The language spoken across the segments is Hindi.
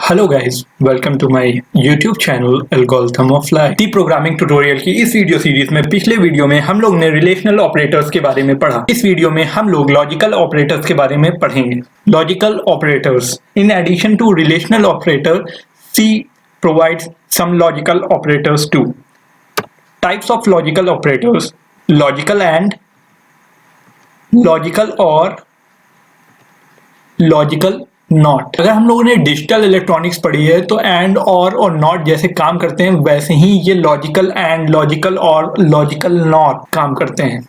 Hello guys, welcome to my YouTube channel algorithm of life. The programming tutorial की इस वीडियो सीरीज में पिछले वीडियो में हम लोग ने रिलेशनल ऑपरेटर्स के बारे में पढ़ा। इस वीडियो में हम लोग लॉजिकल ऑपरेटर्स के बारे में पढ़ेंगे। Logical operators in addition to relational operator, C provides some logical operators too. Types of logical operators: logical and, logical or, logical not. अगर हम लोगों ने डिजिटल इलेक्ट्रॉनिक्स पढ़ी है तो एंड और नॉट जैसे काम करते हैं, वैसे ही ये logical and, logical or, logical not काम करते हैं।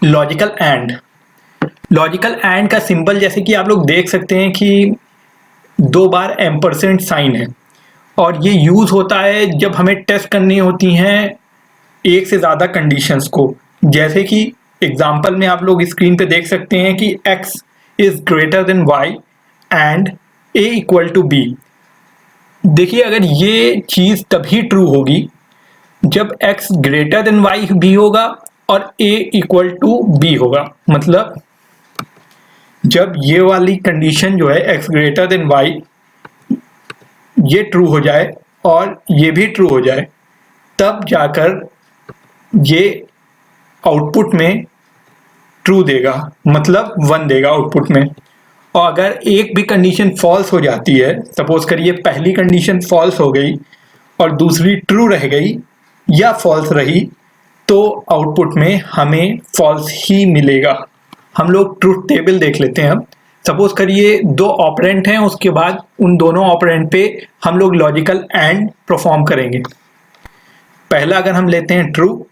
लॉजिकल एंड, लॉजिकल एंड का सिंबल जैसे कि आप लोग देख सकते हैं कि 2 बार एम्परसेंट साइन है, और ये यूज होता है जब हमें टेस्ट करनी होती हैं एक से ज्यादा कंडीशंस को। जैसे कि एग्जांपल में आप लोग स्क्रीन पे देख सकते हैं कि x is greater than y and a equal to b। देखिए, अगर ये चीज तभी ट्रू होगी जब x greater than y भी होगा और a equal to b होगा। मतलब जब ये वाली कंडीशन जो है x greater than y ये ट्रू हो जाए और ये भी ट्रू हो जाए, तब जाकर ये आउटपुट में ट्रू देगा, मतलब 1 देगा आउटपुट में। और अगर एक भी कंडीशन फॉल्स हो जाती है, सपोज करिए पहली कंडीशन फॉल्स हो गई और दूसरी ट्रू रह गई या फॉल्स रही, तो आउटपुट में हमें फॉल्स ही मिलेगा। हम लोग ट्रूथ टेबल देख लेते हैं। सपोज करिए 2 ऑपरेंट हैं, उसके बाद उन दोनों ऑपरेंट पे हम लोग लॉजिकल एंड परफॉर्म करेंगे। पहला अगर हम लेते हैं ट्रू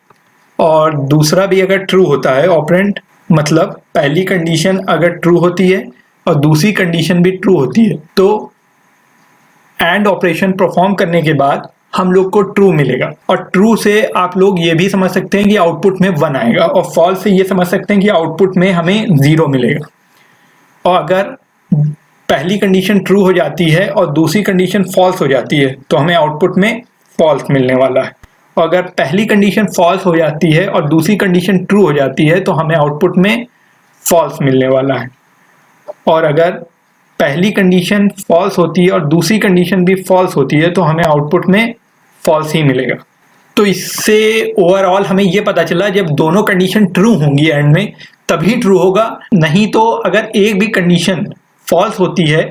और दूसरा भी अगर ट्रू होता है ऑपरेंट, मतलब पहली कंडीशन अगर ट्रू होती है और दूसरी कंडीशन भी ट्रू होती है, तो एंड ऑपरेशन परफॉर्म करने के बाद हम लोग को ट्रू मिलेगा। और ट्रू से आप लोग ये भी समझ सकते हैं कि आउटपुट में 1 आएगा, और फॉल्स से ये समझ सकते हैं कि आउटपुट में हमें 0 मिलेगा। और अगर पहली कंडीशन ट्रू हो जाती है और दूसरी कंडीशन फॉल्स हो जाती है, तो हमें आउटपुट में फॉल्स मिलने वाला है। और अगर पहली कंडीशन फॉल्स हो जाती है और दूसरी कंडीशन ट्रू हो जाती है, तो हमें आउटपुट में फॉल्स मिलने वाला है। और अगर पहली कंडीशन फॉल्स होती है और दूसरी कंडीशन भी फॉल्स होती है, तो हमें आउटपुट में फॉल्स ही मिलेगा। तो इससे ओवरऑल हमें यह पता चला, जब दोनों कंडीशन ट्रू होंगी एंड में तभी ट्रू होगा, नहीं तो अगर एक भी कंडीशन फॉल्स होती है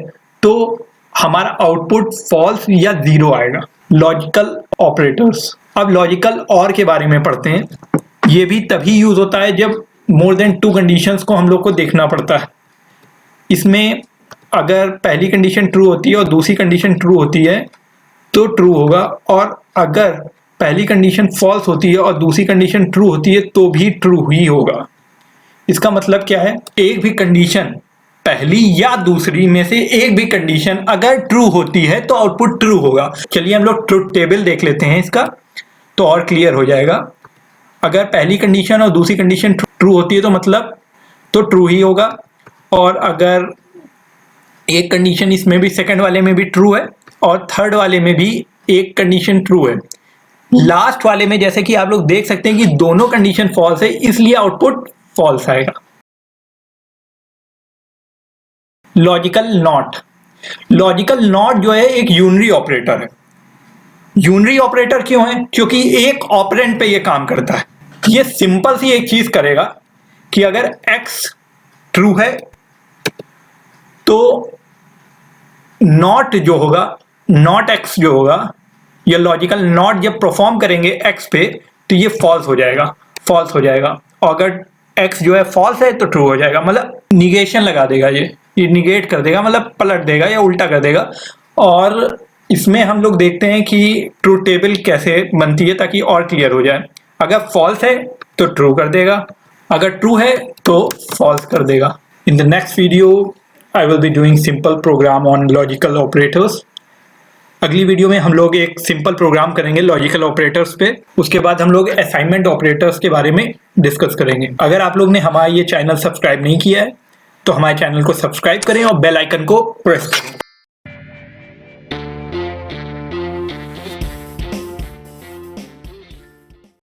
तो हमारा आउटपुट फॉल्स या 0 आएगा। Logical operators. अब लॉजिकल और के बारे में पढ़ते हैं। ये भी तभी यूज होता है जब मोर देन 2 कंडीशंस को हम लोग को देखना पड़ता है। इसमें अगर पहली कंडीशन ट्रू होती है और दूसरी कंडीशन ट्रू होती है तो ट्रू होगा, और अगर पहली कंडीशन फॉल्स होती है और दूसरी कंडीशन ट्रू होती है तो भी ट्रू ही होगा। इसका मतलब क्या है, एक भी कंडीशन, पहली या दूसरी में से एक भी कंडीशन अगर ट्रू होती है तो आउटपुट ट्रू होगा। चलिए हम लोग ट्रूथ टेबल देख लेते हैं इसका, तो और क्लियर हो जाएगा। अगर पहली कंडीशन और दूसरी कंडीशन ट्रू होती है तो मतलब तो ट्रू ही होगा, और अगर एक कंडीशन इसमें भी, सेकंड वाले में भी ट्रू है और थर्ड वाले में भी एक कंडीशन ट्रू है, लास्ट वाले में जैसे कि आप लोग देख सकते हैं कि दोनों कंडीशन फॉल्स है, इसलिए आउटपुट फॉल्स आएगा। Logical not. लॉजिकल नॉट जो है एक यूनरी ऑपरेटर है। यूनरी ऑपरेटर क्यों है? क्योंकि एक ऑपरेंट पे ये काम करता है। ये सिंपल सी एक चीज करेगा कि अगर x ट्रू है तो नॉट जो होगा, नॉट x जो होगा, ये लॉजिकल नॉट जब परफॉर्म करेंगे x पे तो ये फॉल्स हो जाएगा, फॉल्स हो जाएगा। और अगर x जो है फॉल्स है तो ट्रू हो जाएगा, मतलब निगेशन लगा देगा, ये निगेट कर देगा, मतलब पलट देगा या उल्टा कर देगा। और इसमें हम लोग देखते हैं कि ट्रूथ टेबल कैसे बनती है ताकि और क्लियर हो जाए। अगर फॉल्स है तो ट्रू कर देगा, अगर ट्रू है तो फॉल्स कर देगा। In the next video I will be doing simple program on logical operators. अगली वीडियो में हम लोग एक सिंपल प्रोग्राम करेंगे लॉजिकल ऑपरेटर्स पे, उसके बाद हम लोग असाइनमेंट ऑपरेटर्स के बारे में डिस्कस करेंगे। अगर आप लोग ने हमारा ये चैनल सब्सक्राइब नहीं किया है तो हमारे चैनल को सब्सक्राइब करें और बेल आइकन को प्रेस करें।